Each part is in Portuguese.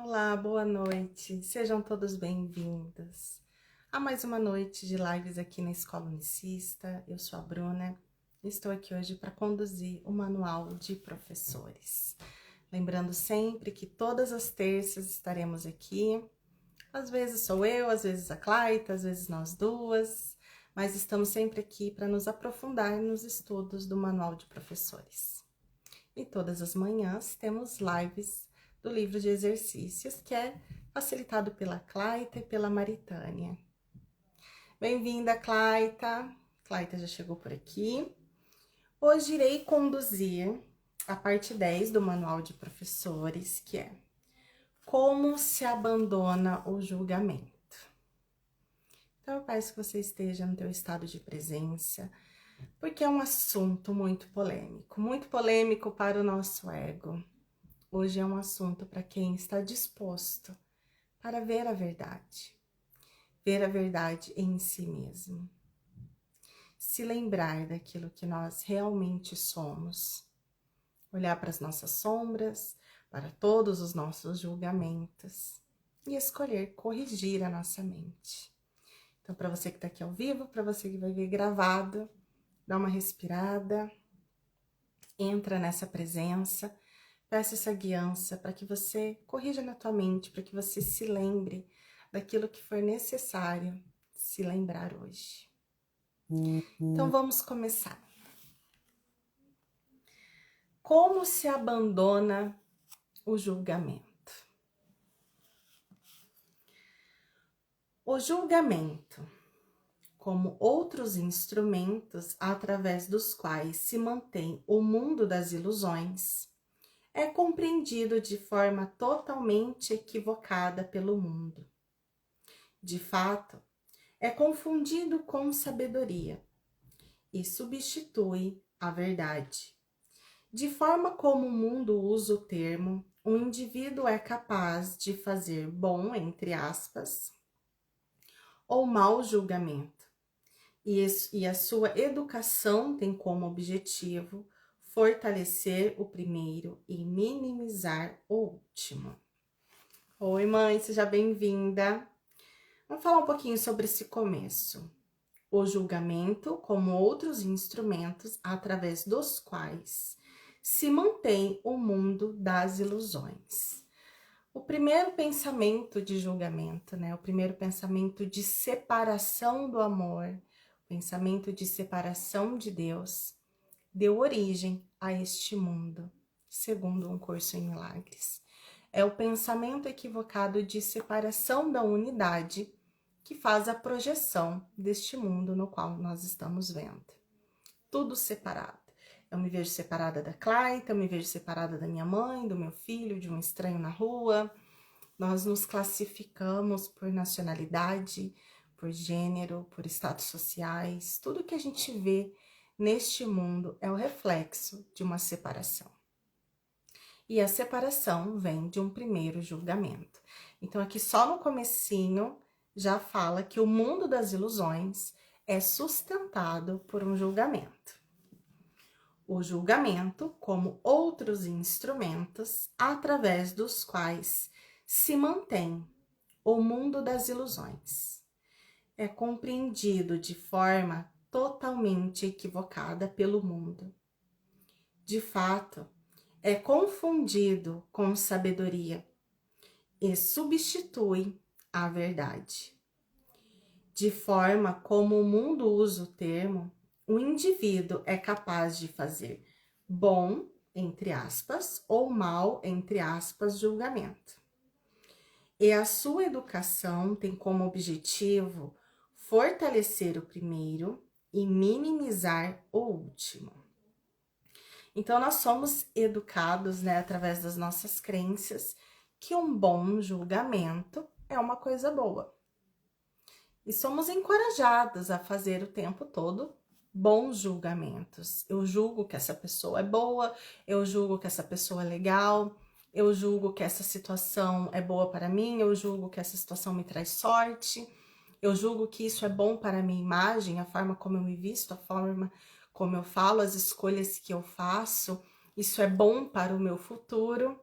Olá, boa noite. Sejam todos bem-vindos a mais uma noite de lives aqui na Escola Unicista. Eu sou a Bruna e estou aqui hoje para conduzir o Manual de Professores. Lembrando sempre que todas as terças estaremos aqui. Às vezes sou eu, às vezes a Claita, às vezes nós duas, mas estamos sempre aqui para nos aprofundar nos estudos do Manual de Professores. E todas as manhãs temos lives do livro de exercícios, que é facilitado pela Claita e pela Maritânia. Bem-vinda, Claita! Claita já chegou por aqui. Hoje irei conduzir a parte 10 do Manual de Professores, que é Como se abandona o julgamento. Então, eu peço que você esteja no teu estado de presença, porque é um assunto muito polêmico para o nosso ego. Hoje é um assunto para quem está disposto para ver a verdade em si mesmo, se lembrar daquilo que nós realmente somos, olhar para as nossas sombras, para todos os nossos julgamentos e escolher corrigir a nossa mente. Então, para você que está aqui ao vivo, para você que vai ver gravado, dá uma respirada, entra nessa presença. Peça essa guiança para que você corrija na tua mente, para que você se lembre daquilo que for necessário se lembrar hoje. Então vamos começar. Como se abandona o julgamento? O julgamento, como outros instrumentos através dos quais se mantém o mundo das ilusões, é compreendido de forma totalmente equivocada pelo mundo. De fato, é confundido com sabedoria e substitui a verdade. De forma como o mundo usa o termo, o indivíduo é capaz de fazer bom, entre aspas, ou mau julgamento, e a sua educação tem como objetivo fortalecer o primeiro e minimizar o último. Oi, mãe, seja bem-vinda. Vamos falar um pouquinho sobre esse começo. O julgamento, como outros instrumentos através dos quais se mantém o mundo das ilusões. O primeiro pensamento de julgamento, o primeiro pensamento de separação do amor, pensamento de separação de Deus, deu origem a este mundo, segundo um curso em milagres. É o pensamento equivocado de separação da unidade que faz a projeção deste mundo no qual nós estamos vendo. Tudo separado. Eu me vejo separada da Claita, eu me vejo separada da minha mãe, do meu filho, de um estranho na rua. Nós nos classificamos por nacionalidade, por gênero, por status sociais. Tudo que a gente vê neste mundo é o reflexo de uma separação. E a separação vem de um primeiro julgamento. Então, aqui só no comecinho já fala que o mundo das ilusões é sustentado por um julgamento. O julgamento, como outros instrumentos através dos quais se mantém o mundo das ilusões, é compreendido de forma totalmente equivocada pelo mundo. De fato, é confundido com sabedoria e substitui a verdade. De forma como o mundo usa o termo, o indivíduo é capaz de fazer bom, entre aspas, ou mal, entre aspas, julgamento. E a sua educação tem como objetivo fortalecer o primeiro e minimizar o último. Então, nós somos educados, através das nossas crenças, que um bom julgamento é uma coisa boa. E somos encorajados a fazer o tempo todo bons julgamentos. Eu julgo que essa pessoa é boa, eu julgo que essa pessoa é legal, eu julgo que essa situação é boa para mim, eu julgo que essa situação me traz sorte, eu julgo que isso é bom para a minha imagem, a forma como eu me visto, a forma como eu falo, as escolhas que eu faço, isso é bom para o meu futuro.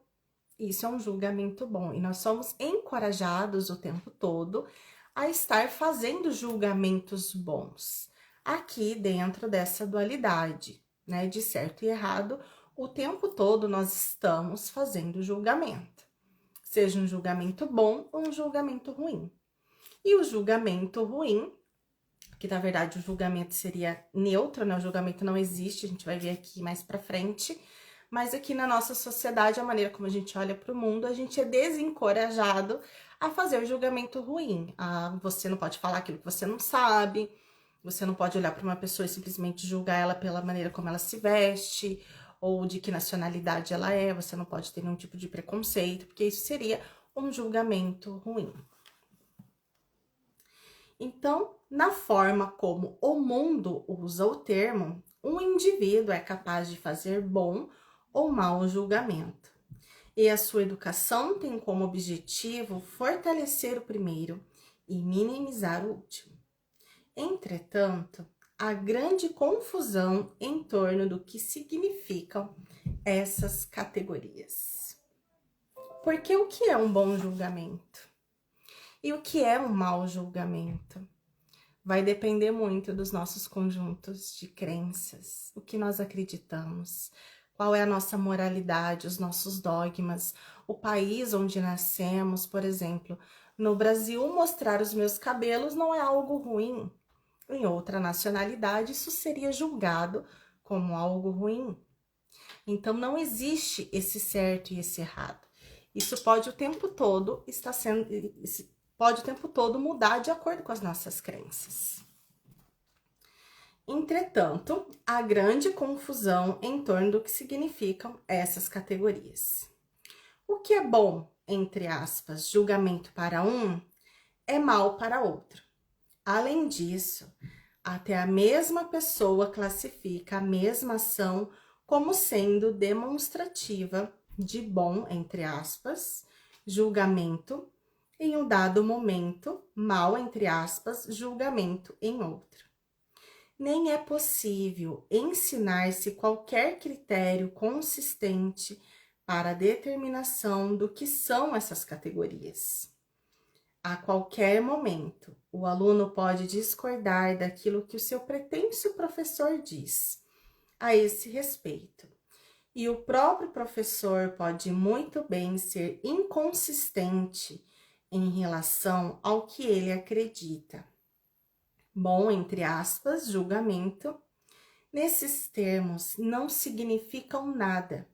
Isso é um julgamento bom. E nós somos encorajados o tempo todo a estar fazendo julgamentos bons. Aqui dentro dessa dualidade, né, de certo e errado, o tempo todo nós estamos fazendo julgamento. Seja um julgamento bom ou um julgamento ruim. E o julgamento ruim, que na verdade o julgamento seria neutro, né? O julgamento não existe, a gente vai ver aqui mais pra frente. Mas aqui na nossa sociedade, a maneira como a gente olha para o mundo, a gente é desencorajado a fazer o julgamento ruim. Você não pode falar aquilo que você não sabe, você não pode olhar para uma pessoa e simplesmente julgar ela pela maneira como ela se veste, ou de que nacionalidade ela é, você não pode ter nenhum tipo de preconceito, porque isso seria um julgamento ruim. Então, na forma como o mundo usa o termo, um indivíduo é capaz de fazer bom ou mau julgamento. E a sua educação tem como objetivo fortalecer o primeiro e minimizar o último. Entretanto, há grande confusão em torno do que significam essas categorias. Porque o que é um bom julgamento? E o que é um mau julgamento? Vai depender muito dos nossos conjuntos de crenças, o que nós acreditamos, qual é a nossa moralidade, os nossos dogmas, o país onde nascemos, por exemplo. No Brasil, mostrar os meus cabelos não é algo ruim. Em outra nacionalidade, isso seria julgado como algo ruim. Então, não existe esse certo e esse errado. Isso pode o tempo todo pode o tempo todo mudar de acordo com as nossas crenças. Entretanto, há grande confusão em torno do que significam essas categorias. O que é bom, entre aspas, julgamento para um, é mal para outro. Além disso, até a mesma pessoa classifica a mesma ação como sendo demonstrativa de bom, entre aspas, julgamento em um dado momento, mal, entre aspas, julgamento em outro. Nem é possível ensinar-se qualquer critério consistente para a determinação do que são essas categorias. A qualquer momento, o aluno pode discordar daquilo que o seu pretenso professor diz a esse respeito. E o próprio professor pode muito bem ser inconsistente em relação ao que ele acredita. Bom, entre aspas, julgamento, nesses termos não significam nada,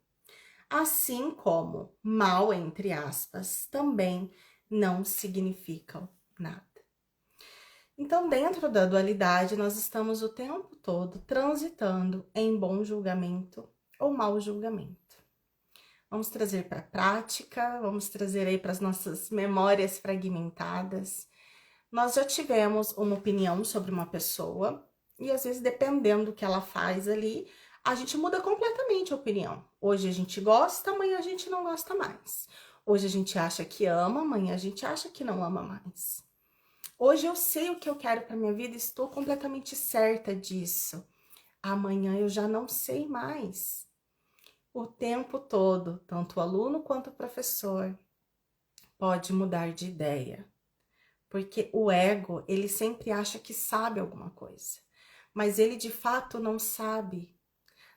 assim como mal, entre aspas, também não significam nada. Então, dentro da dualidade, nós estamos o tempo todo transitando em bom julgamento ou mau julgamento. Vamos trazer para a prática, vamos trazer aí para as nossas memórias fragmentadas. Nós já tivemos uma opinião sobre uma pessoa e às vezes, dependendo do que ela faz ali, a gente muda completamente a opinião. Hoje a gente gosta, amanhã a gente não gosta mais. Hoje a gente acha que ama, amanhã a gente acha que não ama mais. Hoje eu sei o que eu quero para minha vida, estou completamente certa disso. Amanhã eu já não sei mais. O tempo todo, tanto o aluno quanto o professor pode mudar de ideia. Porque o ego, ele sempre acha que sabe alguma coisa, mas ele de fato não sabe.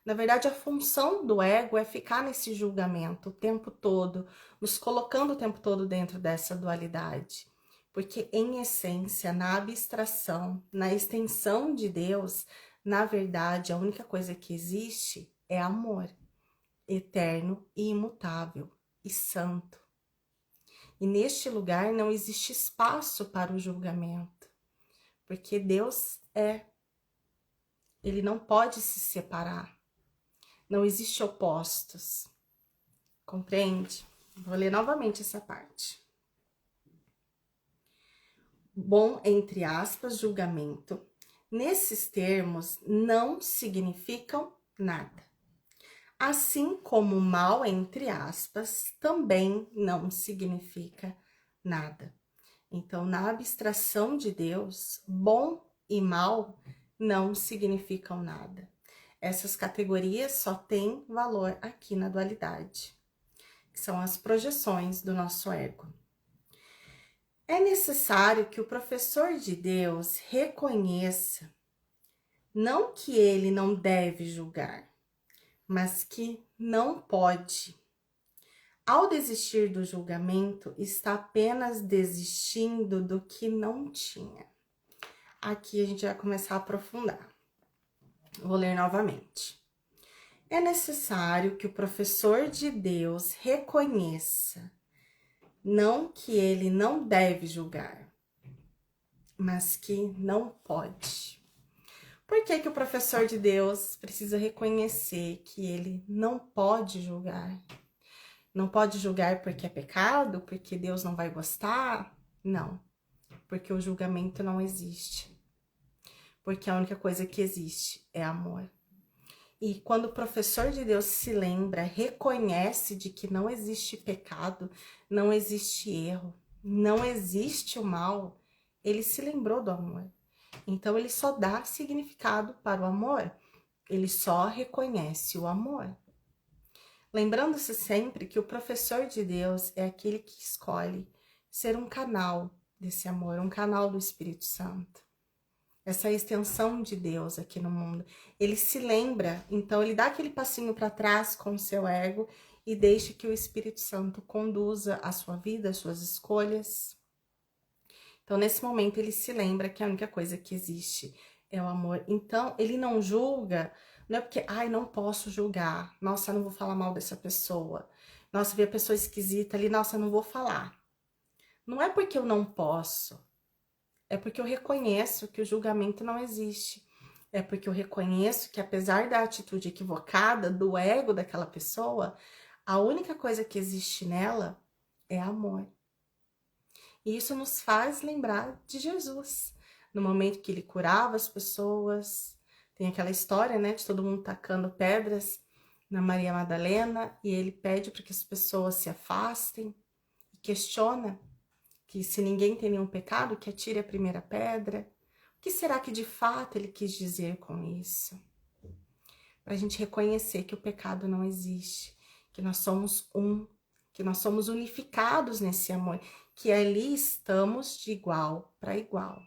Na verdade, a função do ego é ficar nesse julgamento o tempo todo, nos colocando o tempo todo dentro dessa dualidade. Porque em essência, na abstração, na extensão de Deus, na verdade, a única coisa que existe é amor, eterno e imutável e santo. E neste lugar não existe espaço para o julgamento, porque Deus ele não pode se separar, não existe opostos, compreende? Vou ler novamente essa parte. Bom, entre aspas, julgamento, nesses termos não significam nada. Assim como mal, entre aspas, também não significa nada. Então, na abstração de Deus, bom e mal não significam nada. Essas categorias só têm valor aqui na dualidade. que são as projeções do nosso ego. É necessário que o professor de Deus reconheça, não que ele não deve julgar, mas que não pode. Ao desistir do julgamento, está apenas desistindo do que não tinha. Aqui a gente vai começar a aprofundar. Vou ler novamente. É necessário que o professor de Deus reconheça, não que ele não deve julgar, mas que não pode. Por que que o professor de Deus precisa reconhecer que ele não pode julgar? Não pode julgar porque é pecado? Porque Deus não vai gostar? Não, porque o julgamento não existe. Porque a única coisa que existe é amor. E quando o professor de Deus se lembra, reconhece de que não existe pecado, não existe erro, não existe o mal, ele se lembrou do amor. Então ele só dá significado para o amor, ele só reconhece o amor. Lembrando-se sempre que o professor de Deus é aquele que escolhe ser um canal desse amor, um canal do Espírito Santo. Essa extensão de Deus aqui no mundo. Ele se lembra, então ele dá aquele passinho para trás com o seu ego e deixa que o Espírito Santo conduza a sua vida, as suas escolhas. Então, nesse momento, ele se lembra que a única coisa que existe é o amor. Então, ele não julga, não é porque, ai, não posso julgar. Nossa, não vou falar mal dessa pessoa. Nossa, vi a pessoa esquisita ali, nossa, não vou falar. Não é porque eu não posso. É porque eu reconheço que o julgamento não existe. É porque eu reconheço que, apesar da atitude equivocada, do ego daquela pessoa, a única coisa que existe nela é amor. E isso nos faz lembrar de Jesus. No momento que ele curava as pessoas, tem aquela história, né, de todo mundo tacando pedras na Maria Madalena, e ele pede para que as pessoas se afastem e questiona que se ninguém tem nenhum pecado, que atire a primeira pedra. O que será que de fato ele quis dizer com isso? Para a gente reconhecer que o pecado não existe, que nós somos um, que nós somos unificados nesse amor, que ali estamos de igual para igual.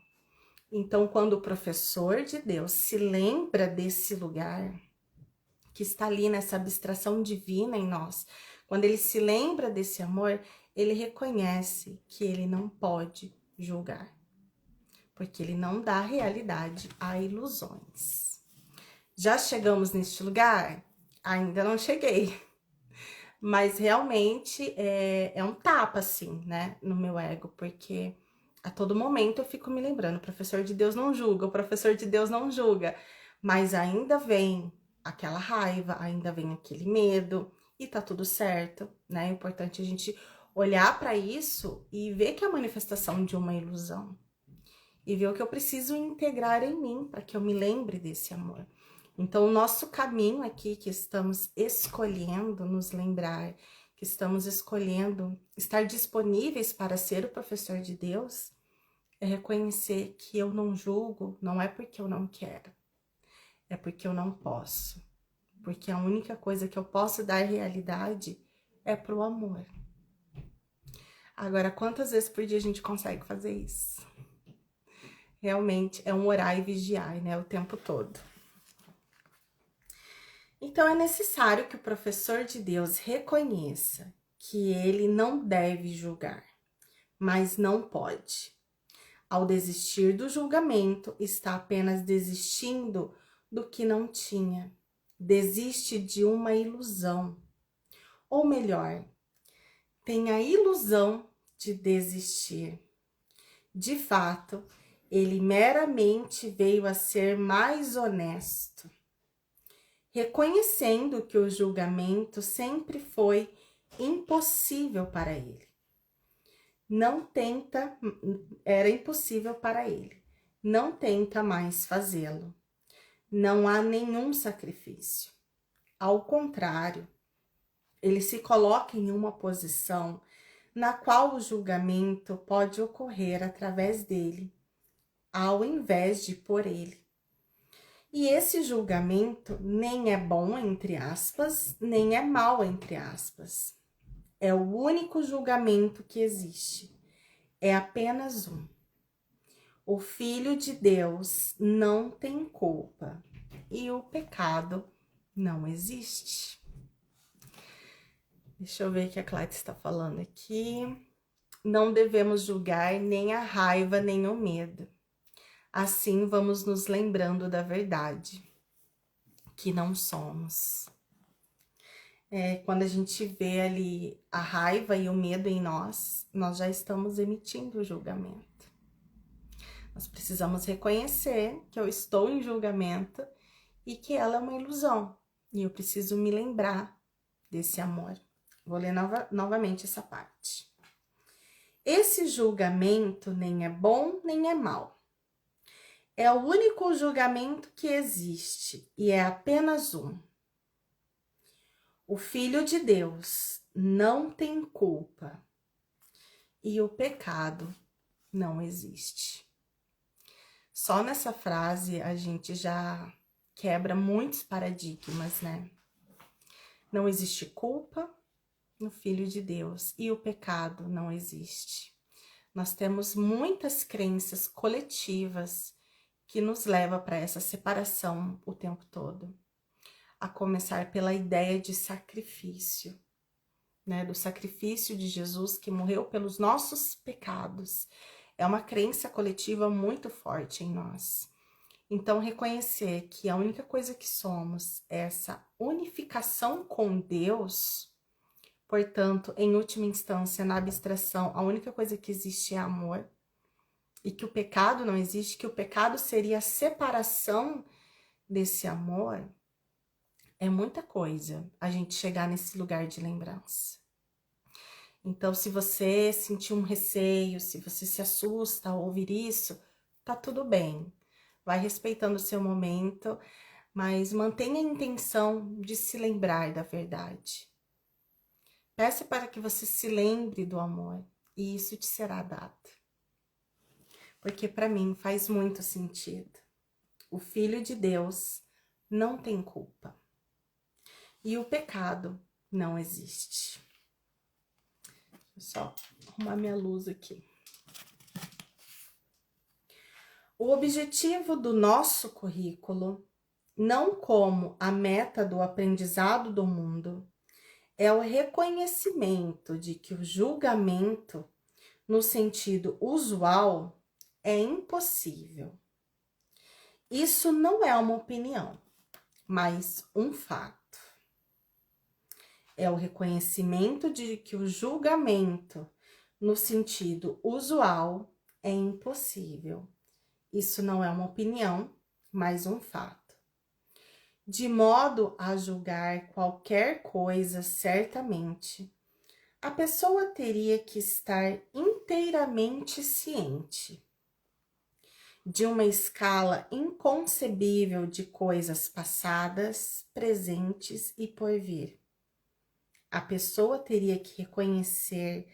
Então, quando o professor de Deus se lembra desse lugar, que está ali nessa abstração divina em nós, quando ele se lembra desse amor, ele reconhece que ele não pode julgar, porque ele não dá realidade a ilusões. Já chegamos neste lugar? Ainda não cheguei, mas realmente é um tapa, assim, né, no meu ego, porque a todo momento eu fico me lembrando, o professor de Deus não julga, o professor de Deus não julga, mas ainda vem aquela raiva, ainda vem aquele medo, e tá tudo certo, né? É importante a gente olhar para isso e ver que é a manifestação de uma ilusão. E ver o que eu preciso integrar em mim para que eu me lembre desse amor. Então, o nosso caminho aqui que estamos escolhendo nos lembrar, que estamos escolhendo estar disponíveis para ser o professor de Deus, é reconhecer que eu não julgo, não é porque eu não quero, é porque eu não posso. Porque a única coisa que eu posso dar realidade é pro amor. Agora, quantas vezes por dia a gente consegue fazer isso? Realmente é um orar e vigiar, né? O tempo todo. Então, é necessário que o professor de Deus reconheça que ele não deve julgar, mas não pode. Ao desistir do julgamento, está apenas desistindo do que não tinha. Desiste de uma ilusão. Ou melhor, tem a ilusão de desistir. De fato, ele meramente veio a ser mais honesto, reconhecendo que o julgamento sempre foi impossível para ele. Era impossível para ele. Não tenta mais fazê-lo. Não há nenhum sacrifício. Ao contrário, ele se coloca em uma posição na qual o julgamento pode ocorrer através dele, ao invés de por ele. E esse julgamento nem é bom, entre aspas, nem é mal, entre aspas. É o único julgamento que existe. É apenas um. O Filho de Deus não tem culpa e o pecado não existe. Deixa eu ver o que a Cláudia está falando aqui. Não devemos julgar nem a raiva nem o medo. Assim vamos nos lembrando da verdade, que não somos. Quando a gente vê ali a raiva e o medo em nós já estamos emitindo o julgamento. Nós precisamos reconhecer que eu estou em julgamento e que ela é uma ilusão. E eu preciso me lembrar desse amor. Vou ler novamente essa parte. Esse julgamento nem é bom nem é mau. É o único julgamento que existe e é apenas um. O Filho de Deus não tem culpa e o pecado não existe. Só nessa frase a gente já quebra muitos paradigmas, né? Não existe culpa no Filho de Deus e o pecado não existe. Nós temos muitas crenças coletivas que nos levam para essa separação o tempo todo. A começar pela ideia de sacrifício, né? Do sacrifício de Jesus que morreu pelos nossos pecados. É uma crença coletiva muito forte em nós. Então, reconhecer que a única coisa que somos é essa unificação com Deus, portanto, em última instância, na abstração, a única coisa que existe é amor, e que o pecado não existe, que o pecado seria a separação desse amor, é muita coisa a gente chegar nesse lugar de lembrança. Então, se você sentir um receio, se você se assusta ao ouvir isso, tá tudo bem. Vai respeitando o seu momento, mas mantenha a intenção de se lembrar da verdade. Peça para que você se lembre do amor e isso te será dado. Porque para mim faz muito sentido. O Filho de Deus não tem culpa e o pecado não existe. Deixa eu só arrumar minha luz aqui. O objetivo do nosso currículo, não como a meta do aprendizado do mundo, é o reconhecimento de que o julgamento, no sentido usual, é impossível. Isso não é uma opinião, mas um fato. É o reconhecimento de que o julgamento, no sentido usual, é impossível. Isso não é uma opinião, mas um fato. De modo a julgar qualquer coisa certamente, a pessoa teria que estar inteiramente ciente de uma escala inconcebível de coisas passadas, presentes e por vir. A pessoa teria que reconhecer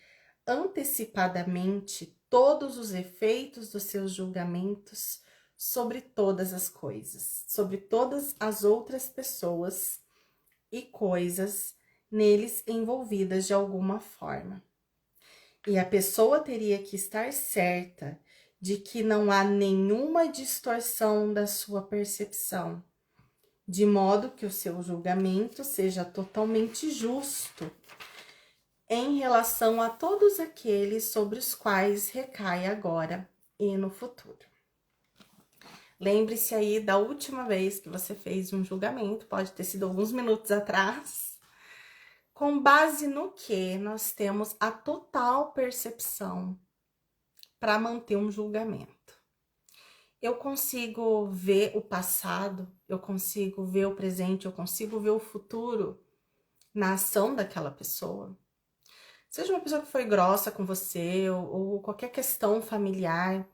antecipadamente todos os efeitos dos seus julgamentos sobre todas as coisas, sobre todas as outras pessoas e coisas neles envolvidas de alguma forma. E a pessoa teria que estar certa de que não há nenhuma distorção da sua percepção, de modo que o seu julgamento seja totalmente justo em relação a todos aqueles sobre os quais recai agora e no futuro. Lembre-se aí da última vez que você fez um julgamento, pode ter sido alguns minutos atrás, com base no que nós temos a total percepção para manter um julgamento. Eu consigo ver o passado, eu consigo ver o presente, eu consigo ver o futuro na ação daquela pessoa. Seja uma pessoa que foi grossa com você ou qualquer questão familiar,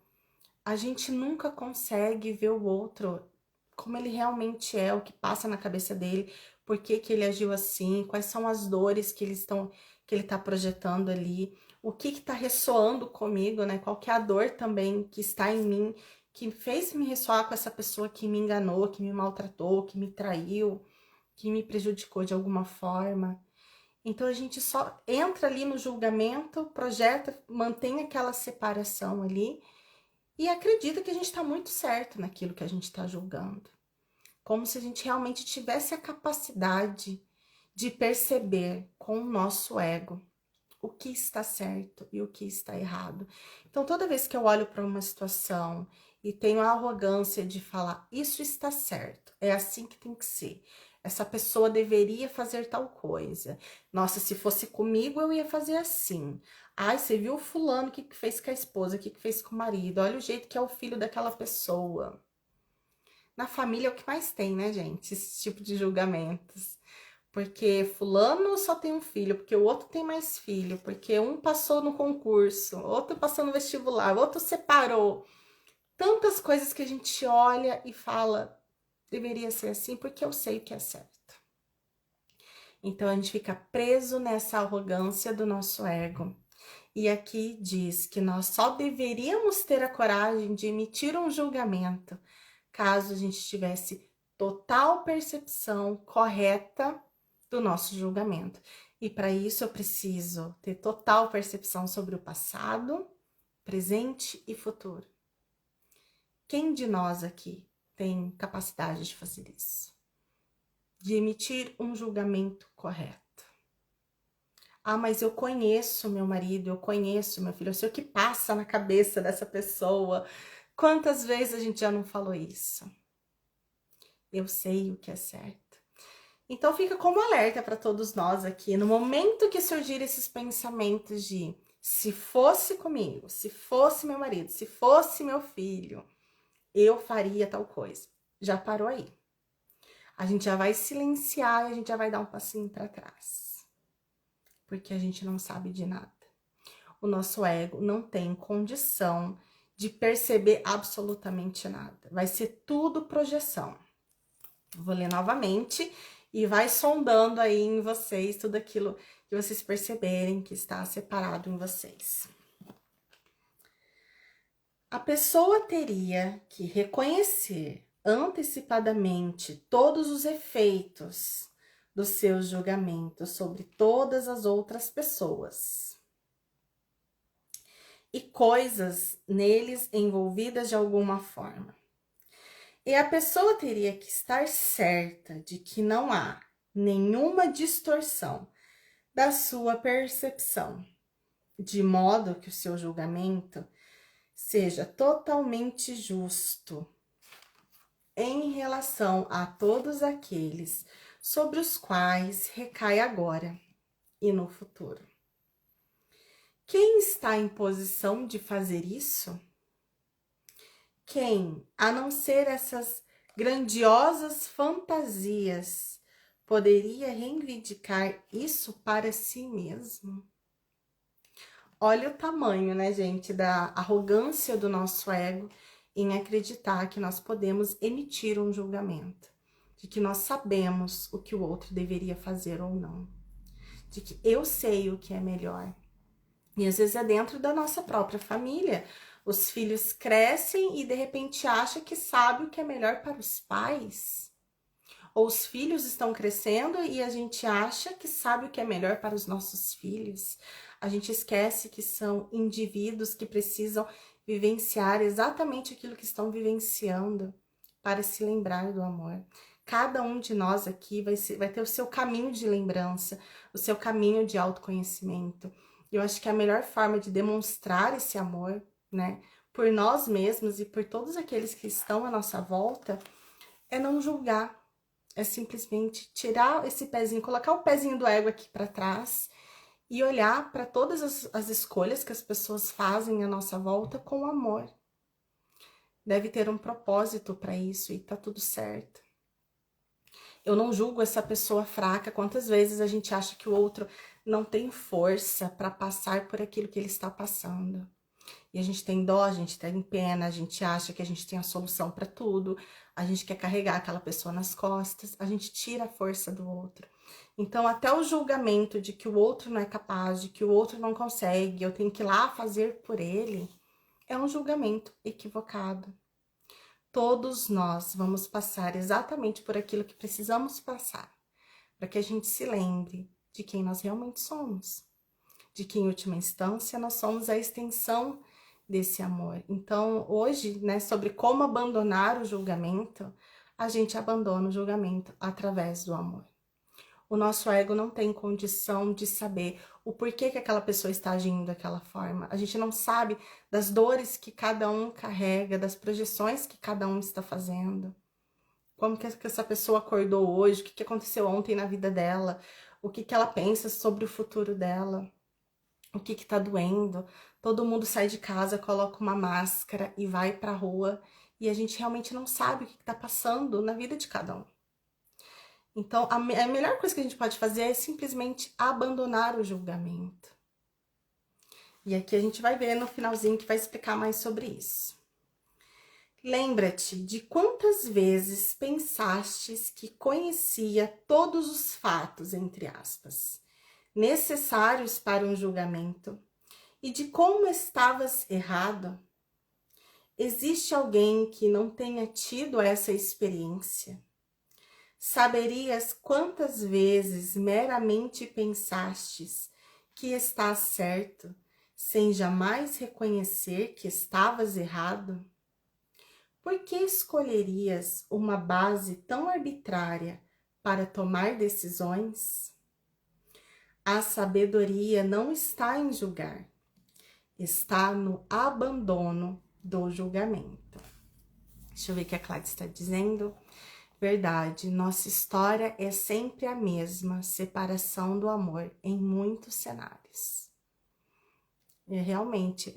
a gente nunca consegue ver o outro como ele realmente é, o que passa na cabeça dele, por que ele agiu assim, quais são as dores que ele tá projetando ali, o que tá ressoando comigo, né? Qual que é a dor também que está em mim, que fez me ressoar com essa pessoa que me enganou, que me maltratou, que me traiu, que me prejudicou de alguma forma. Então a gente só entra ali no julgamento, projeta, mantém aquela separação ali e acredita que a gente está muito certo naquilo que a gente está julgando. Como se a gente realmente tivesse a capacidade de perceber com o nosso ego o que está certo e o que está errado. Então, toda vez que eu olho para uma situação e tenho a arrogância de falar, isso está certo, é assim que tem que ser. Essa pessoa deveria fazer tal coisa. Nossa, se fosse comigo, eu ia fazer assim. Ai, você viu o fulano, o que fez com a esposa, o que fez com o marido? Olha o jeito que é o filho daquela pessoa. Na família é o que mais tem, né, gente? Esse tipo de julgamentos. Porque fulano só tem um filho, porque o outro tem mais filho, porque um passou no concurso, outro passou no vestibular, outro separou. Tantas coisas que a gente olha e fala, deveria ser assim, porque eu sei o que é certo. Então a gente fica preso nessa arrogância do nosso ego. E aqui diz que nós só deveríamos ter a coragem de emitir um julgamento caso a gente tivesse total percepção correta do nosso julgamento. E para isso eu preciso ter total percepção sobre o passado, presente e futuro. Quem de nós aqui tem capacidade de fazer isso? De emitir um julgamento correto? Ah, mas eu conheço meu marido, eu conheço meu filho, eu sei o que passa na cabeça dessa pessoa. Quantas vezes a gente já não falou isso? Eu sei o que é certo. Então fica como alerta para todos nós aqui, no momento que surgir esses pensamentos de se fosse comigo, se fosse meu marido, se fosse meu filho, eu faria tal coisa. Já parou aí. A gente já vai silenciar e a gente já vai dar um passinho para trás. Porque a gente não sabe de nada. O nosso ego não tem condição de perceber absolutamente nada. Vai ser tudo projeção. Vou ler novamente e vai sondando aí em vocês tudo aquilo que vocês perceberem que está separado em vocês. A pessoa teria que reconhecer antecipadamente todos os efeitos dos seus julgamentos sobre todas as outras pessoas e coisas neles envolvidas de alguma forma. E a pessoa teria que estar certa de que não há nenhuma distorção da sua percepção, de modo que o seu julgamento seja totalmente justo em relação a todos aqueles sobre os quais recai agora e no futuro. Quem está em posição de fazer isso? Quem, a não ser essas grandiosas fantasias, poderia reivindicar isso para si mesmo? Olha o tamanho, né, gente, da arrogância do nosso ego em acreditar que nós podemos emitir um julgamento, de que nós sabemos o que o outro deveria fazer ou não, de que eu sei o que é melhor. E às vezes é dentro da nossa própria família. Os filhos crescem e de repente acham que sabe o que é melhor para os pais. Ou os filhos estão crescendo e a gente acha que sabe o que é melhor para os nossos filhos. A gente esquece que são indivíduos que precisam vivenciar exatamente aquilo que estão vivenciando para se lembrar do amor. Cada um de nós aqui vai ter o seu caminho de lembrança, o seu caminho de autoconhecimento. Eu acho que a melhor forma de demonstrar esse amor, né, por nós mesmos e por todos aqueles que estão à nossa volta, é não julgar. É simplesmente tirar esse pezinho, colocar o pezinho do ego aqui para trás e olhar para todas as escolhas que as pessoas fazem à nossa volta com amor. Deve ter um propósito para isso e tá tudo certo. Eu não julgo essa pessoa fraca. Quantas vezes a gente acha que o outro não tem força para passar por aquilo que ele está passando? E a gente tem dó, a gente tem pena, a gente acha que a gente tem a solução para tudo, a gente quer carregar aquela pessoa nas costas, a gente tira a força do outro. Então, até o julgamento de que o outro não é capaz, de que o outro não consegue, eu tenho que ir lá fazer por ele, é um julgamento equivocado. Todos nós vamos passar exatamente por aquilo que precisamos passar, para que a gente se lembre de quem nós realmente somos, de que em última instância nós somos a extensão desse amor. Então, hoje, né, sobre como abandonar o julgamento, a gente abandona o julgamento através do amor. O nosso ego não tem condição de saber o porquê que aquela pessoa está agindo daquela forma. A gente não sabe das dores que cada um carrega, das projeções que cada um está fazendo. Como que essa pessoa acordou hoje, o que aconteceu ontem na vida dela, o que ela pensa sobre o futuro dela, o que está doendo. Todo mundo sai de casa, coloca uma máscara e vai para a rua e a gente realmente não sabe o que está passando na vida de cada um. Então, a melhor coisa que a gente pode fazer é simplesmente abandonar o julgamento. E aqui a gente vai ver no finalzinho que vai explicar mais sobre isso. Lembra-te de quantas vezes pensastes que conhecia todos os fatos, entre aspas, necessários para um julgamento, e de como estavas errado? Existe alguém que não tenha tido essa experiência? Saberias quantas vezes meramente pensastes que estás certo, sem jamais reconhecer que estavas errado? Por que escolherias uma base tão arbitrária para tomar decisões? A sabedoria não está em julgar, está no abandono do julgamento. Deixa eu ver o que a Cláudia está dizendo. Verdade, nossa história é sempre a mesma, separação do amor em muitos cenários. Realmente,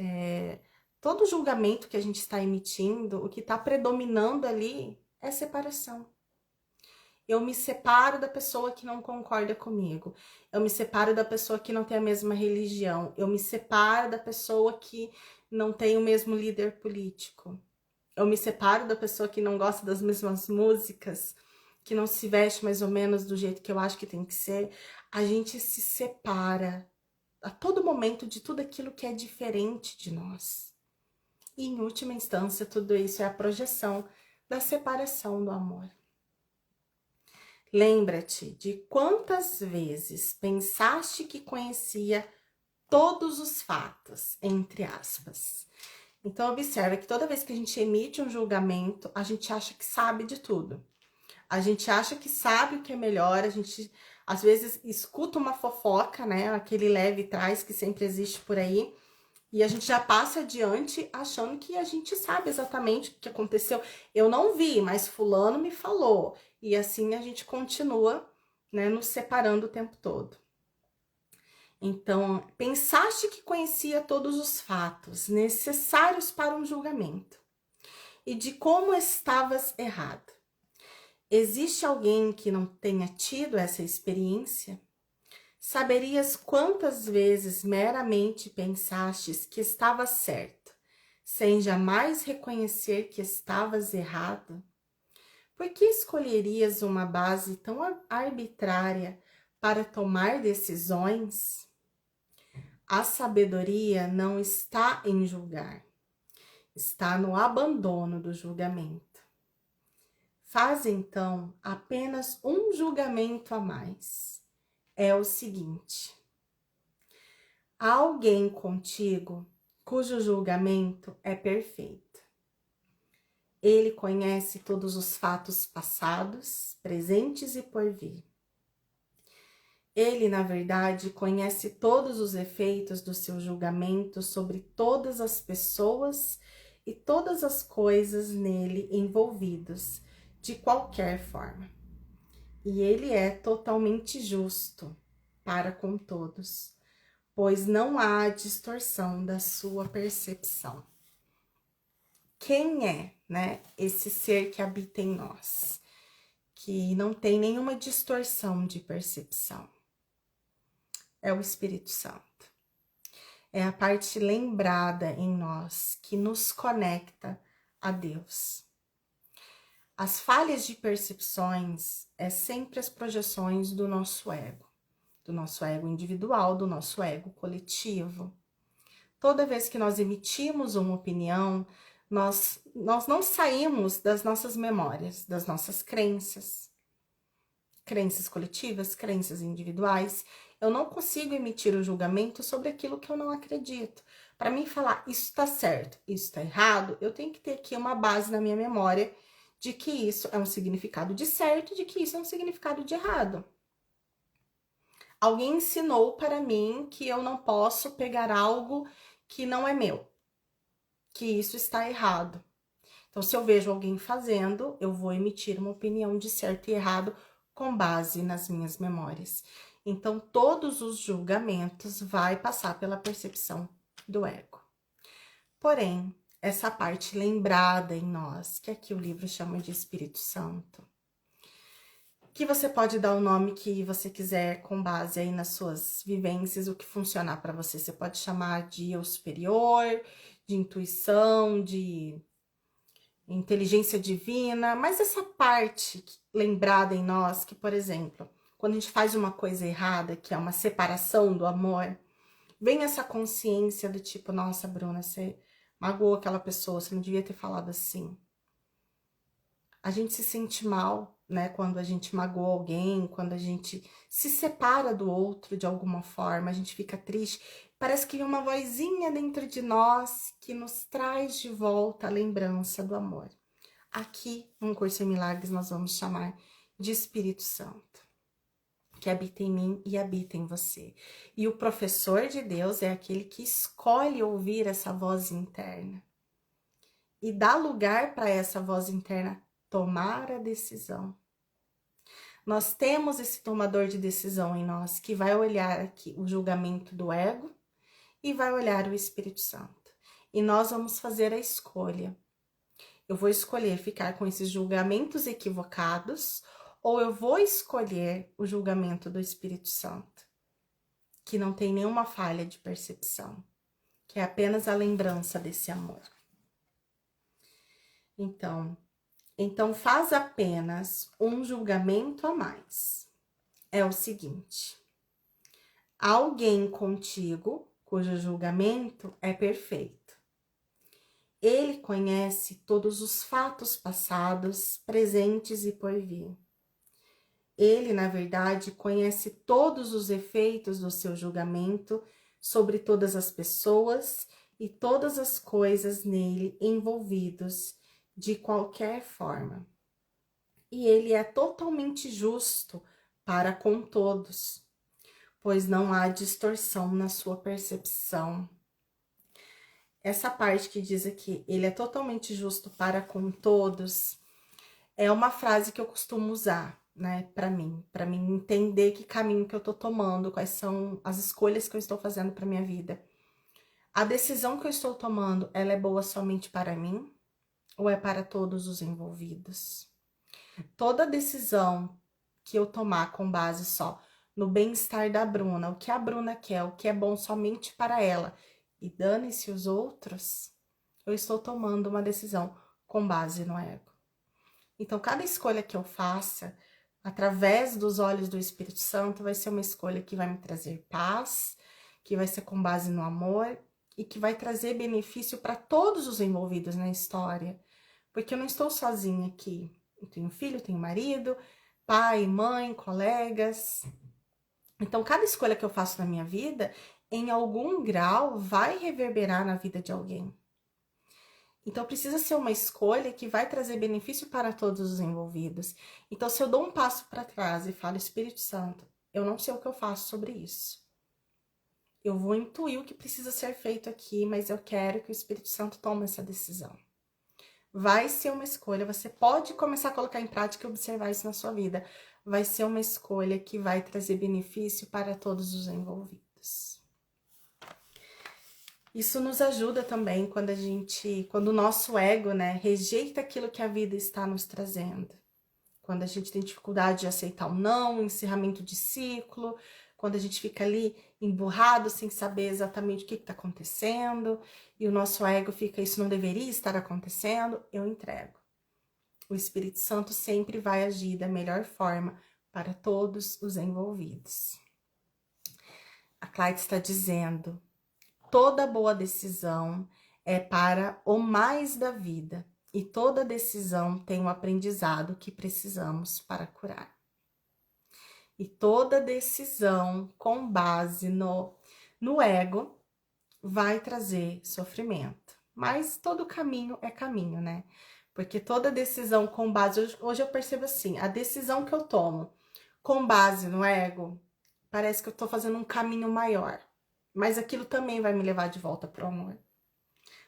todo julgamento que a gente está emitindo, o que está predominando ali é separação. Eu me separo da pessoa que não concorda comigo. Eu me separo da pessoa que não tem a mesma religião. Eu me separo da pessoa que não tem o mesmo líder político. Eu me separo da pessoa que não gosta das mesmas músicas, que não se veste mais ou menos do jeito que eu acho que tem que ser. A gente se separa a todo momento de tudo aquilo que é diferente de nós. E, em última instância, tudo isso é a projeção da separação do amor. Lembra-te de quantas vezes pensaste que conhecia todos os fatos, entre aspas. Então, observa que toda vez que a gente emite um julgamento, a gente acha que sabe de tudo. A gente acha que sabe o que é melhor, a gente, às vezes, escuta uma fofoca, né? Aquele leve trás que sempre existe por aí, e a gente já passa adiante achando que a gente sabe exatamente o que aconteceu. Eu não vi, mas fulano me falou. E assim a gente continua, né, nos separando o tempo todo. Então, pensaste que conhecia todos os fatos necessários para um julgamento e de como estavas errado. Existe alguém que não tenha tido essa experiência? Saberias quantas vezes meramente pensastes que estavas certo, sem jamais reconhecer que estavas errado? Por que escolherias uma base tão arbitrária para tomar decisões? A sabedoria não está em julgar, está no abandono do julgamento. Faz então apenas um julgamento a mais. É o seguinte: há alguém contigo cujo julgamento é perfeito. Ele conhece todos os fatos passados, presentes e por vir. Ele, na verdade, conhece todos os efeitos do seu julgamento sobre todas as pessoas e todas as coisas nele envolvidos, de qualquer forma. E ele é totalmente justo para com todos, pois não há distorção da sua percepção. Quem é, né, esse ser que habita em nós, que não tem nenhuma distorção de percepção? É o Espírito Santo. É a parte lembrada em nós que nos conecta a Deus. As falhas de percepções é sempre as projeções do nosso ego individual, do nosso ego coletivo. Toda vez que nós emitimos uma opinião, nós não saímos das nossas memórias, das nossas crenças coletivas, crenças individuais, Eu não consigo emitir o julgamento sobre aquilo que eu não acredito. Para mim falar isso está certo, isso está errado, eu tenho que ter aqui uma base na minha memória de que isso é um significado de certo e de que isso é um significado de errado. Alguém ensinou para mim que eu não posso pegar algo que não é meu, que isso está errado. Então, se eu vejo alguém fazendo, eu vou emitir uma opinião de certo e errado com base nas minhas memórias. Então, todos os julgamentos vai passar pela percepção do ego. Porém, essa parte lembrada em nós, que aqui o livro chama de Espírito Santo, que você pode dar o nome que você quiser com base aí nas suas vivências, o que funcionar para você. Você pode chamar de eu superior, de intuição, de inteligência divina, mas essa parte lembrada em nós, que, por exemplo, quando a gente faz uma coisa errada, que é uma separação do amor, vem essa consciência do tipo, nossa, Bruna, você magoou aquela pessoa, você não devia ter falado assim. A gente se sente mal, né, quando a gente magoou alguém, quando a gente se separa do outro de alguma forma, a gente fica triste. Parece que vem uma vozinha dentro de nós que nos traz de volta a lembrança do amor. Aqui, no Curso em Milagres, nós vamos chamar de Espírito Santo, que habita em mim e habita em você. E o professor de Deus é aquele que escolhe ouvir essa voz interna e dá lugar para essa voz interna tomar a decisão. Nós temos esse tomador de decisão em nós, que vai olhar aqui o julgamento do ego e vai olhar o Espírito Santo. E nós vamos fazer a escolha. Eu vou escolher ficar com esses julgamentos equivocados ou eu vou escolher o julgamento do Espírito Santo, que não tem nenhuma falha de percepção, que é apenas a lembrança desse amor. Então faz apenas um julgamento a mais. É o seguinte: há alguém contigo cujo julgamento é perfeito. Ele conhece todos os fatos passados, presentes e por vir. Ele, na verdade, conhece todos os efeitos do seu julgamento sobre todas as pessoas e todas as coisas nele envolvidos de qualquer forma. E ele é totalmente justo para com todos, pois não há distorção na sua percepção. Essa parte que diz aqui, ele é totalmente justo para com todos, é uma frase que eu costumo usar, né, para mim entender que caminho que eu tô tomando, quais são as escolhas que eu estou fazendo para minha vida. A decisão que eu estou tomando, ela é boa somente para mim ou é para todos os envolvidos? Toda decisão que eu tomar com base só no bem-estar da Bruna, o que a Bruna quer, o que é bom somente para ela, e dane-se os outros, eu estou tomando uma decisão com base no ego. Então, cada escolha que eu faça, através dos olhos do Espírito Santo, vai ser uma escolha que vai me trazer paz, que vai ser com base no amor e que vai trazer benefício para todos os envolvidos na história. Porque eu não estou sozinha aqui. Eu tenho filho, tenho marido, pai, mãe, colegas. Então, cada escolha que eu faço na minha vida, em algum grau, vai reverberar na vida de alguém. Então, precisa ser uma escolha que vai trazer benefício para todos os envolvidos. Então, se eu dou um passo para trás e falo, Espírito Santo, eu não sei o que eu faço sobre isso. Eu vou intuir o que precisa ser feito aqui, mas eu quero que o Espírito Santo tome essa decisão. Vai ser uma escolha, você pode começar a colocar em prática e observar isso na sua vida. Vai ser uma escolha que vai trazer benefício para todos os envolvidos. Isso nos ajuda também quando o nosso ego, né, rejeita aquilo que a vida está nos trazendo. Quando a gente tem dificuldade de aceitar o não, o encerramento de ciclo, quando a gente fica ali emburrado sem saber exatamente o que está acontecendo, e o nosso ego fica, isso não deveria estar acontecendo, eu entrego. O Espírito Santo sempre vai agir da melhor forma para todos os envolvidos. A Clyde está dizendo, toda boa decisão é para o mais da vida, e toda decisão tem o aprendizado que precisamos para curar. E toda decisão com base no ego vai trazer sofrimento. Mas todo caminho é caminho, né? Porque toda decisão com base... Hoje eu percebo assim, a decisão que eu tomo com base no ego, parece que eu tô fazendo um caminho maior. Mas aquilo também vai me levar de volta pro amor.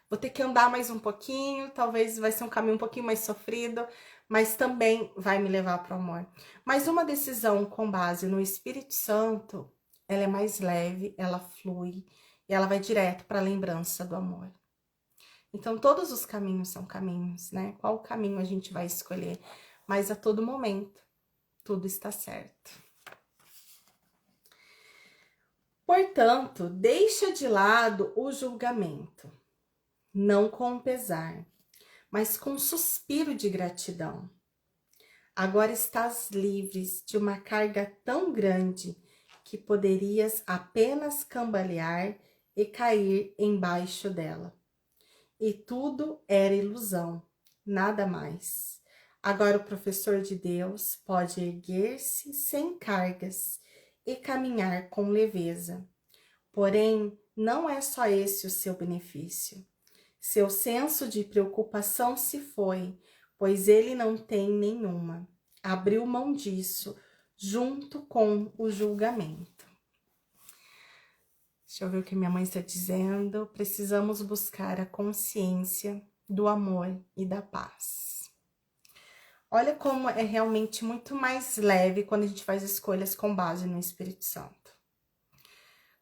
Vou ter que andar mais um pouquinho, talvez vai ser um caminho um pouquinho mais sofrido, mas também vai me levar para o amor. Mas uma decisão com base no Espírito Santo, ela é mais leve, ela flui e ela vai direto para a lembrança do amor. Então, todos os caminhos são caminhos, né? Qual caminho a gente vai escolher? Mas a todo momento, tudo está certo. Portanto, deixa de lado o julgamento. Não com pesar, mas com suspiro de gratidão. Agora estás livres de uma carga tão grande que poderias apenas cambalear e cair embaixo dela. E tudo era ilusão, nada mais. Agora o professor de Deus pode erguer-se sem cargas e caminhar com leveza. Porém, não é só esse o seu benefício. Seu senso de preocupação se foi, pois ele não tem nenhuma. Abriu mão disso, junto com o julgamento. Deixa eu ver o que minha mãe está dizendo. Precisamos buscar a consciência do amor e da paz. Olha como é realmente muito mais leve quando a gente faz escolhas com base no Espírito Santo.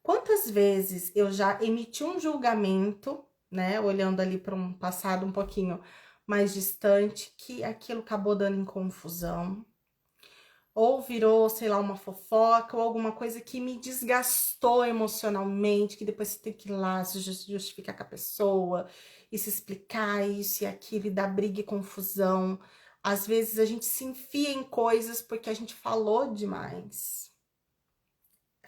Quantas vezes eu já emiti um julgamento, né, olhando ali para um passado um pouquinho mais distante, que aquilo acabou dando em confusão, ou virou, sei lá, uma fofoca, ou alguma coisa que me desgastou emocionalmente, que depois você tem que ir lá se justificar com a pessoa, e se explicar isso e aquilo, e dar briga e confusão. Às vezes a gente se enfia em coisas porque a gente falou demais.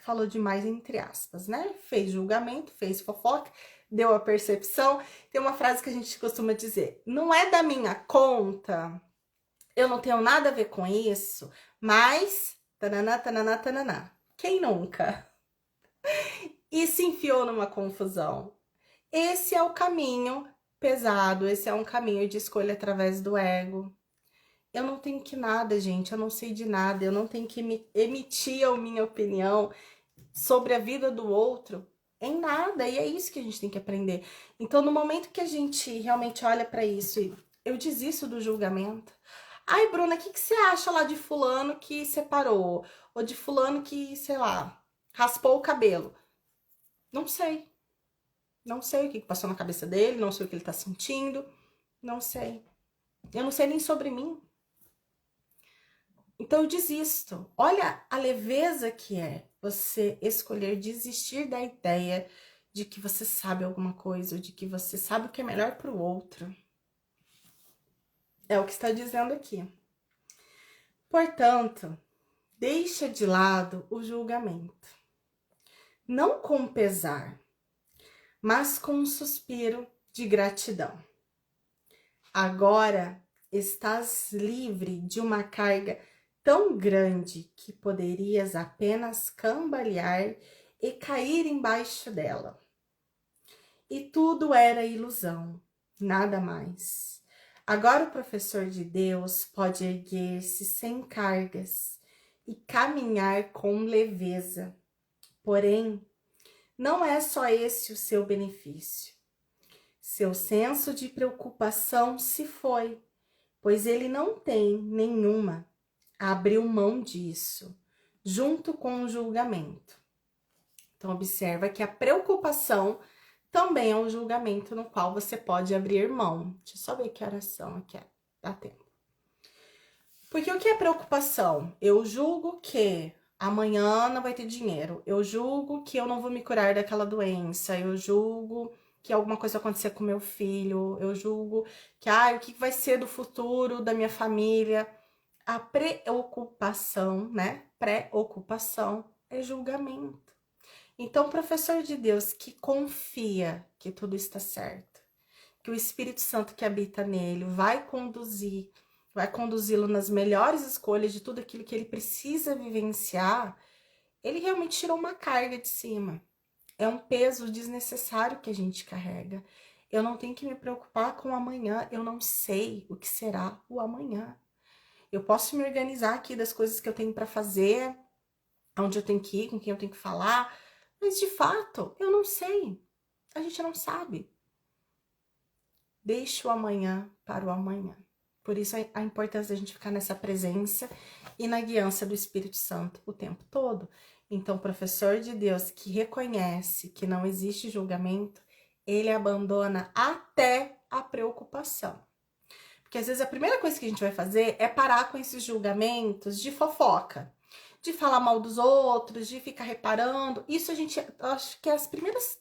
Falou demais entre aspas, né? Fez julgamento, fez fofoca, deu a percepção. Tem uma frase que a gente costuma dizer: não é da minha conta, eu não tenho nada a ver com isso, mas tananá, tananá, tananá. Quem nunca? E se enfiou numa confusão. Esse é o caminho pesado, esse é um caminho de escolha através do ego. Eu não tenho que nada, gente, eu não sei de nada, eu não tenho que emitir a minha opinião sobre a vida do outro em nada, e é isso que a gente tem que aprender. Então, no momento que a gente realmente olha para isso, eu desisto do julgamento. Ai, Bruna, o que você acha lá de fulano que separou? Ou de fulano que, sei lá, raspou o cabelo? Não sei. Não sei o que passou na cabeça dele, não sei o que ele tá sentindo, não sei. Eu não sei nem sobre mim. Então eu desisto. Olha a leveza que é você escolher desistir da ideia de que você sabe alguma coisa, ou de que você sabe o que é melhor para o outro. É o que está dizendo aqui. Portanto, deixa de lado o julgamento. Não com pesar, mas com um suspiro de gratidão. Agora estás livre de uma carga tão grande que poderias apenas cambalear e cair embaixo dela. E tudo era ilusão, nada mais. Agora o professor de Deus pode erguer-se sem cargas e caminhar com leveza. Porém, não é só esse o seu benefício. Seu senso de preocupação se foi, pois ele não tem nenhuma. Abriu mão disso, junto com o julgamento. Então, observa que a preocupação também é um julgamento no qual você pode abrir mão. Deixa eu só ver que oração aqui é. Dá tempo. Porque o que é preocupação? Eu julgo que amanhã não vai ter dinheiro. Eu julgo que eu não vou me curar daquela doença. Eu julgo que alguma coisa vai acontecer com meu filho. Eu julgo que, o que vai ser do futuro da minha família? A preocupação, né? Preocupação é julgamento. Então, o professor de Deus que confia que tudo está certo, que o Espírito Santo que habita nele vai conduzir, vai conduzi-lo nas melhores escolhas de tudo aquilo que ele precisa vivenciar, ele realmente tirou uma carga de cima. É um peso desnecessário que a gente carrega. Eu não tenho que me preocupar com o amanhã, eu não sei o que será o amanhã. Eu posso me organizar aqui das coisas que eu tenho para fazer, onde eu tenho que ir, com quem eu tenho que falar, mas de fato, eu não sei. A gente não sabe. Deixe o amanhã para o amanhã. Por isso a importância da gente ficar nessa presença e na guiança do Espírito Santo o tempo todo. Então, o professor de Deus que reconhece que não existe julgamento, ele abandona até a preocupação. Porque às vezes a primeira coisa que a gente vai fazer é parar com esses julgamentos de fofoca, de falar mal dos outros, de ficar reparando. Isso a gente, acho que é as primeiras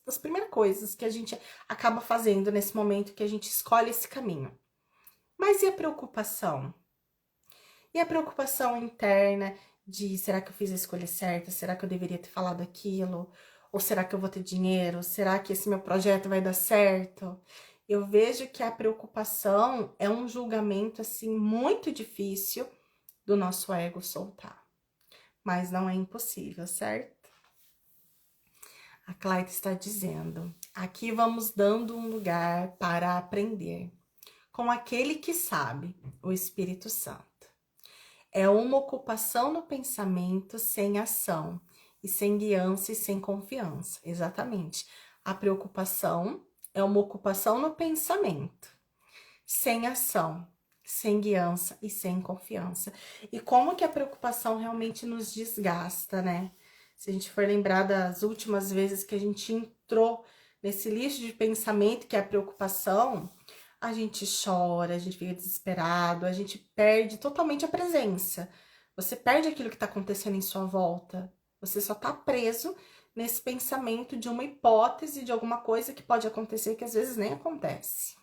coisas que a gente acaba fazendo nesse momento que a gente escolhe esse caminho. Mas e a preocupação? E a preocupação interna de será que eu fiz a escolha certa? Será que eu deveria ter falado aquilo? Ou será que eu vou ter dinheiro? Será que esse meu projeto vai dar certo? Eu vejo que a preocupação é um julgamento assim muito difícil do nosso ego soltar. Mas não é impossível, certo? A Clayton está dizendo: aqui vamos dando um lugar para aprender com aquele que sabe, o Espírito Santo. É uma ocupação no pensamento sem ação, e sem guiança e sem confiança. Exatamente. A preocupação é uma ocupação no pensamento, sem ação, sem guiança e sem confiança. E como que a preocupação realmente nos desgasta, né? Se a gente for lembrar das últimas vezes que a gente entrou nesse lixo de pensamento que é a preocupação, a gente chora, a gente fica desesperado, a gente perde totalmente a presença. Você perde aquilo que está acontecendo em sua volta. Você só está preso nesse pensamento de uma hipótese de alguma coisa que pode acontecer que às vezes nem acontece.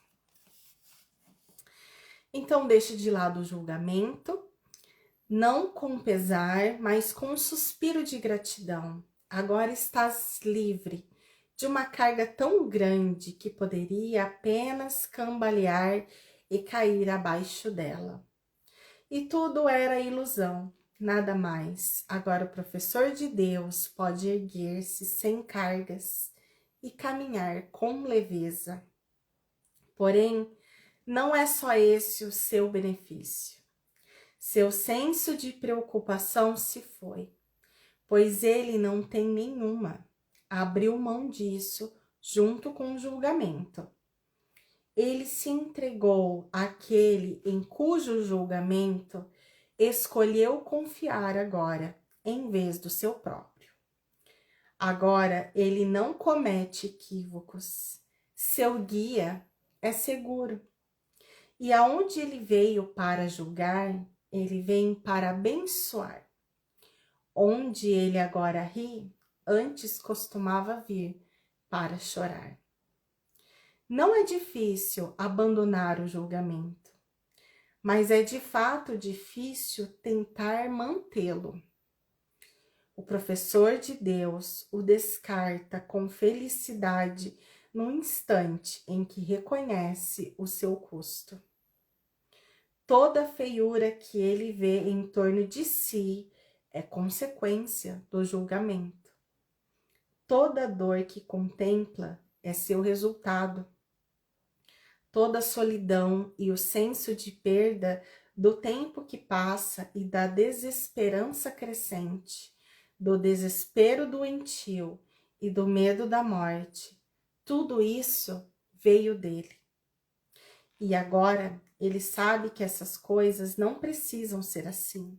Então, deixe de lado o julgamento, não com pesar, mas com um suspiro de gratidão. Agora estás livre de uma carga tão grande que poderia apenas cambalear e cair abaixo dela. E tudo era ilusão, nada mais. Agora o professor de Deus pode erguer-se sem cargas e caminhar com leveza. Porém, não é só esse o seu benefício. Seu senso de preocupação se foi, pois ele não tem nenhuma. Abriu mão disso junto com o julgamento. Ele se entregou àquele em cujo julgamento escolheu confiar agora, em vez do seu próprio. Agora ele não comete equívocos. Seu guia é seguro. E aonde ele veio para julgar, ele vem para abençoar. Onde ele agora ri, antes costumava vir para chorar. Não é difícil abandonar o julgamento, mas é de fato difícil tentar mantê-lo. O professor de Deus o descarta com felicidade no instante em que reconhece o seu custo. Toda a feiura que ele vê em torno de si é consequência do julgamento. Toda dor que contempla é seu resultado. Toda a solidão e o senso de perda do tempo que passa e da desesperança crescente, do desespero doentio e do medo da morte, tudo isso veio dele. E agora ele sabe que essas coisas não precisam ser assim.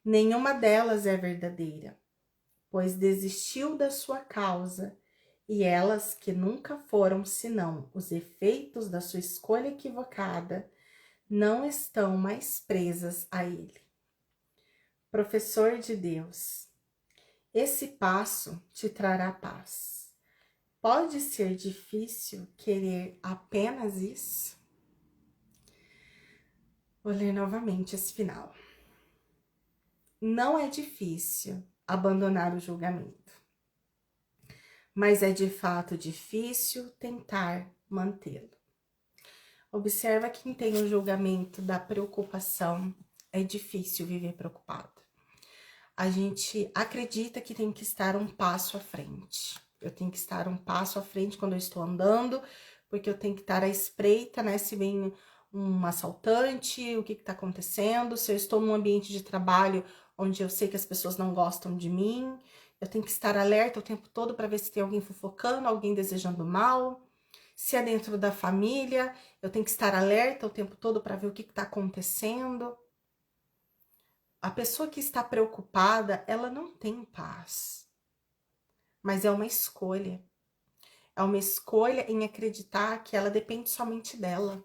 Nenhuma delas é verdadeira, pois desistiu da sua causa, e elas que nunca foram senão os efeitos da sua escolha equivocada, não estão mais presas a ele. Professor de Deus, esse passo te trará paz. Pode ser difícil querer apenas isso? Vou ler novamente esse final. Não é difícil abandonar o julgamento, mas é de fato difícil tentar mantê-lo. Observa quem tem o julgamento da preocupação. É difícil viver preocupado. A gente acredita que tem que estar um passo à frente. Eu tenho que estar um passo à frente quando eu estou andando, porque eu tenho que estar à espreita, né? Se vem um assaltante, o que está acontecendo, se eu estou num ambiente de trabalho onde eu sei que as pessoas não gostam de mim, eu tenho que estar alerta o tempo todo para ver se tem alguém fofocando, alguém desejando mal. Se é dentro da família, eu tenho que estar alerta o tempo todo para ver o que está acontecendo. A pessoa que está preocupada, ela não tem paz. Mas é uma escolha. É uma escolha em acreditar que ela depende somente dela.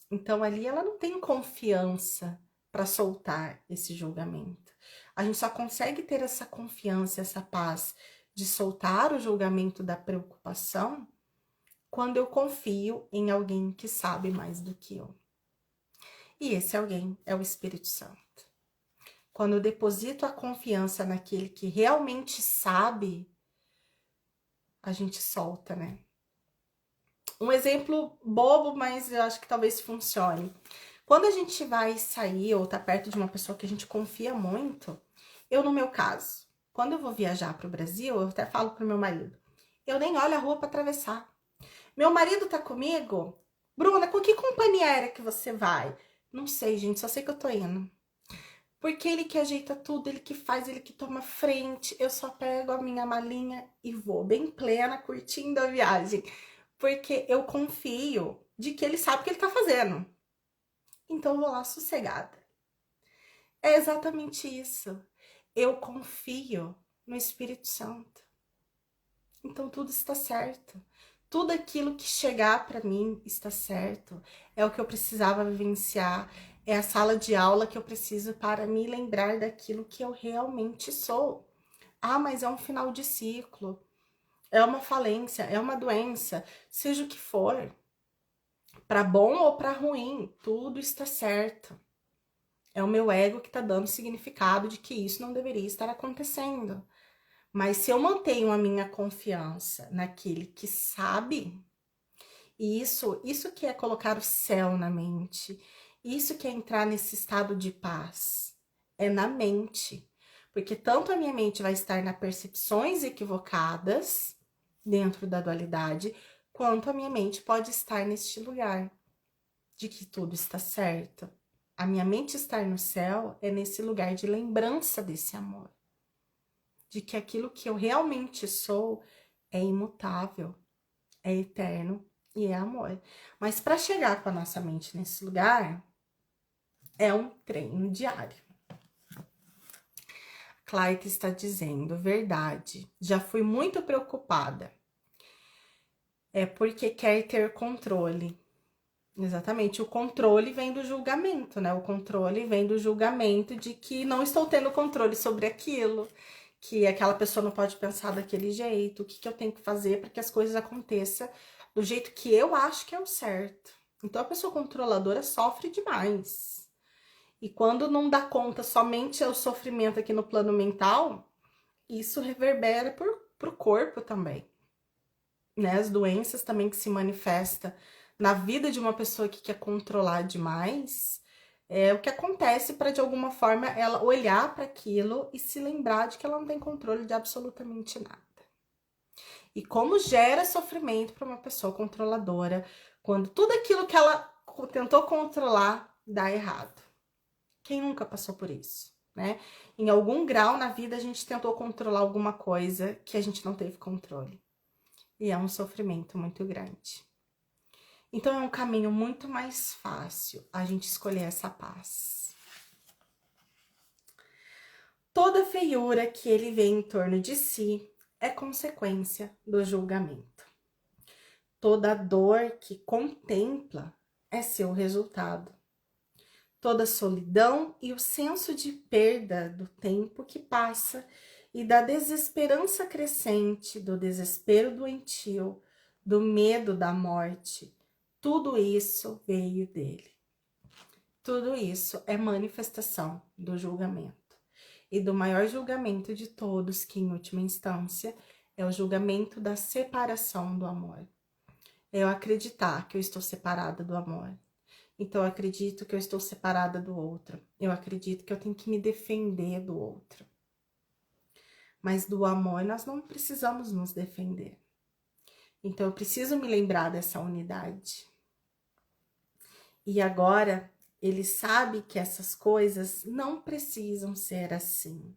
Então ali ela não tem confiança para soltar esse julgamento. A gente só consegue ter essa confiança, essa paz de soltar o julgamento da preocupação quando eu confio em alguém que sabe mais do que eu. E esse alguém é o Espírito Santo. Quando eu deposito a confiança naquele que realmente sabe, a gente solta, né? Um exemplo bobo, mas eu acho que talvez funcione. Quando a gente vai sair ou tá perto de uma pessoa que a gente confia muito, eu no meu caso, quando eu vou viajar para o Brasil, eu até falo pro meu marido, eu nem olho a rua para atravessar. Meu marido tá comigo? Bruna, com que companhia aérea que você vai? Não sei, gente, só sei que eu tô indo. Porque ele que ajeita tudo, ele que faz, ele que toma frente. Eu só pego a minha malinha e vou bem plena, curtindo a viagem. Porque eu confio de que ele sabe o que ele tá fazendo. Então eu vou lá sossegada. É exatamente isso. Eu confio no Espírito Santo. Então tudo está certo. Tudo aquilo que chegar para mim está certo. É o que eu precisava vivenciar. É a sala de aula que eu preciso para me lembrar daquilo que eu realmente sou. Ah, mas é um final de ciclo. É uma falência, é uma doença, seja o que for. Para bom ou para ruim, tudo está certo. É o meu ego que está dando significado de que isso não deveria estar acontecendo. Mas se eu mantenho a minha confiança naquele que sabe, isso que é colocar o céu na mente, isso que é entrar nesse estado de paz, é na mente. Porque tanto a minha mente vai estar nas percepções equivocadas dentro da dualidade, quanto a minha mente pode estar neste lugar de que tudo está certo. A minha mente estar no céu é nesse lugar de lembrança desse amor. De que aquilo que eu realmente sou é imutável, é eterno e é amor. Mas para chegar com a nossa mente nesse lugar, é um treino diário. Clark está dizendo, verdade, já fui muito preocupada. É porque quer ter controle. Exatamente, o controle vem do julgamento, né? O controle vem do julgamento de que não estou tendo controle sobre aquilo, que aquela pessoa não pode pensar daquele jeito, o que eu tenho que fazer para que as coisas aconteçam do jeito que eu acho que é o certo. Então a pessoa controladora sofre demais. E quando não dá conta somente o sofrimento aqui no plano mental, isso reverbera pro corpo também, né? As doenças também que se manifestam na vida de uma pessoa que quer controlar demais, é o que acontece para de alguma forma ela olhar para aquilo e se lembrar de que ela não tem controle de absolutamente nada. E como gera sofrimento para uma pessoa controladora quando tudo aquilo que ela tentou controlar dá errado. Quem nunca passou por isso, né? Em algum grau na vida a gente tentou controlar alguma coisa que a gente não teve controle. E é um sofrimento muito grande. Então é um caminho muito mais fácil a gente escolher essa paz. Toda feiura que ele vê em torno de si é consequência do julgamento. Toda dor que contempla é seu resultado. Toda solidão e o senso de perda do tempo que passa e da desesperança crescente, do desespero doentio, do medo da morte, tudo isso veio dele. Tudo isso é manifestação do julgamento. E do maior julgamento de todos, que em última instância é o julgamento da separação do amor. É eu acreditar que eu estou separada do amor. Então, eu acredito que eu estou separada do outro. Eu acredito que eu tenho que me defender do outro. Mas do amor, nós não precisamos nos defender. Então, eu preciso me lembrar dessa unidade. E agora, ele sabe que essas coisas não precisam ser assim.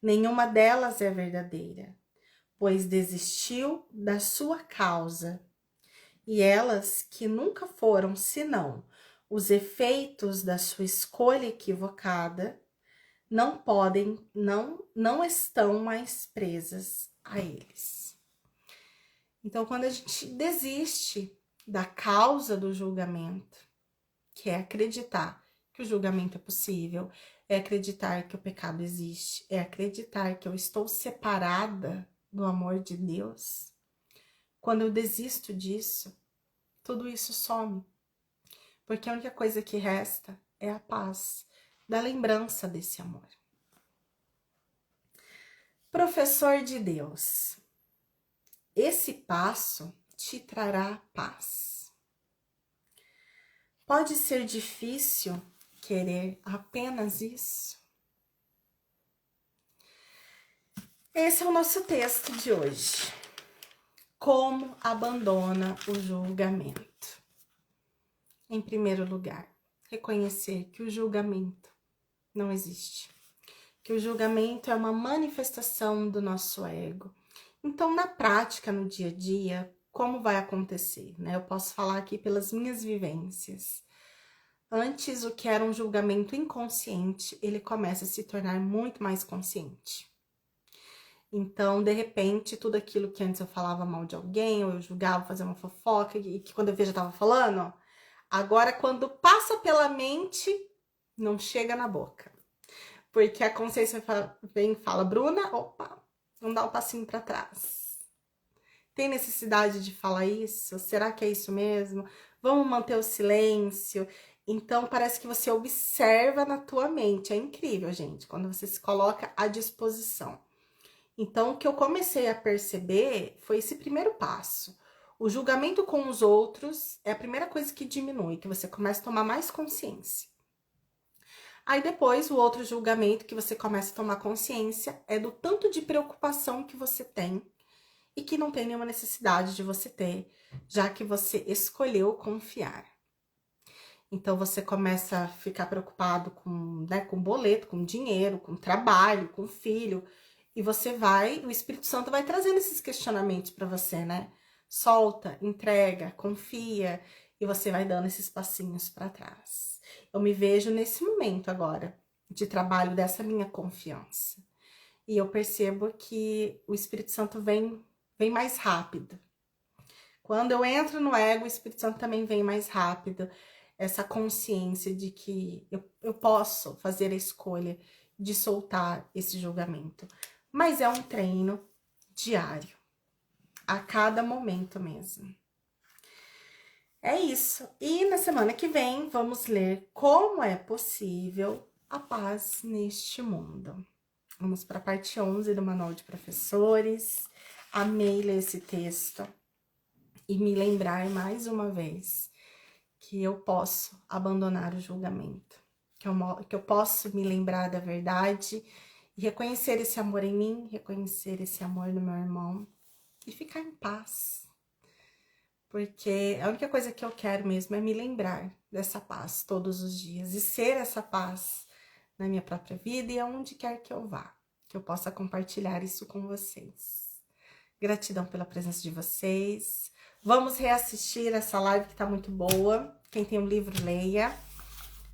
Nenhuma delas é verdadeira, pois desistiu da sua causa. E elas que nunca foram senão os efeitos da sua escolha equivocada, não podem, não estão mais presas a eles. Então, quando a gente desiste da causa do julgamento, que é acreditar que o julgamento é possível, é acreditar que o pecado existe, é acreditar que eu estou separada do amor de Deus, quando eu desisto disso, tudo isso some. Porque a única coisa que resta é a paz, da lembrança desse amor. Professor de Deus, esse passo te trará paz. Pode ser difícil querer apenas isso? Esse é o nosso texto de hoje. Como abandona o julgamento? Em primeiro lugar, reconhecer que o julgamento não existe. Que o julgamento é uma manifestação do nosso ego. Então, na prática, no dia a dia, como vai acontecer, né? Eu posso falar aqui pelas minhas vivências. Antes, o que era um julgamento inconsciente, ele começa a se tornar muito mais consciente. Então, de repente, tudo aquilo que antes eu falava mal de alguém, ou eu julgava, fazia uma fofoca, e que quando eu vejo eu tava falando, agora quando passa pela mente, não chega na boca. Porque a consciência vem e fala, Bruna, opa, vamos dar um passinho para trás. Tem necessidade de falar isso? Será que é isso mesmo? Vamos manter o silêncio? Então, parece que você observa na tua mente. É incrível, gente, quando você se coloca à disposição. Então, o que eu comecei a perceber foi esse primeiro passo. O julgamento com os outros é a primeira coisa que diminui, que você começa a tomar mais consciência. Aí depois, o outro julgamento que você começa a tomar consciência é do tanto de preocupação que você tem e que não tem nenhuma necessidade de você ter, já que você escolheu confiar. Então, você começa a ficar preocupado com, né, com boleto, com dinheiro, com trabalho, com filho, e você vai, o Espírito Santo vai trazendo esses questionamentos para você, né? Solta, entrega, confia, e você vai dando esses passinhos para trás. Eu me vejo nesse momento agora de trabalho dessa minha confiança. E eu percebo que o Espírito Santo vem mais rápido. Quando eu entro no ego, o Espírito Santo também vem mais rápido. Essa consciência de que eu posso fazer a escolha de soltar esse julgamento. Mas é um treino diário, a cada momento mesmo. É isso. E na semana que vem vamos ler como é possível a paz neste mundo. Vamos para a parte 11 do Manual de Professores. Amei ler esse texto e me lembrar mais uma vez que eu posso abandonar o julgamento, que eu posso me lembrar da verdade e reconhecer esse amor em mim, reconhecer esse amor no meu irmão e ficar em paz. Porque a única coisa que eu quero mesmo é me lembrar dessa paz todos os dias e ser essa paz na minha própria vida e aonde quer que eu vá, que eu possa compartilhar isso com vocês. Gratidão pela presença de vocês. Vamos reassistir essa live que tá muito boa. Quem tem um livro, leia.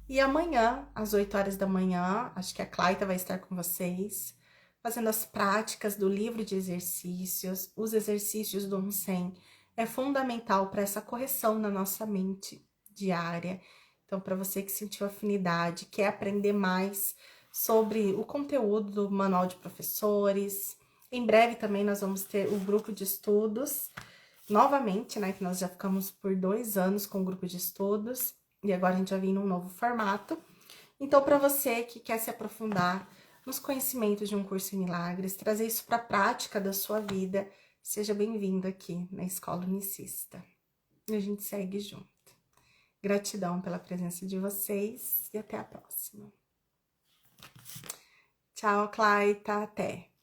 E amanhã, às 8 horas da manhã, acho que a Claita vai estar com vocês, fazendo as práticas do livro de exercícios. Os exercícios do Onsen é fundamental para essa correção na nossa mente diária. Então, para você que sentiu afinidade, quer aprender mais sobre o conteúdo do Manual de Professores, em breve também nós vamos ter o grupo de estudos, novamente, né, que nós já ficamos por 2 anos com o grupo de estudos, e agora a gente já vem num novo formato. Então, para você que quer se aprofundar nos conhecimentos de um curso em milagres, trazer isso para a prática da sua vida, seja bem-vindo aqui na Escola Unicista. E a gente segue junto. Gratidão pela presença de vocês e até a próxima. Tchau, Claita, até!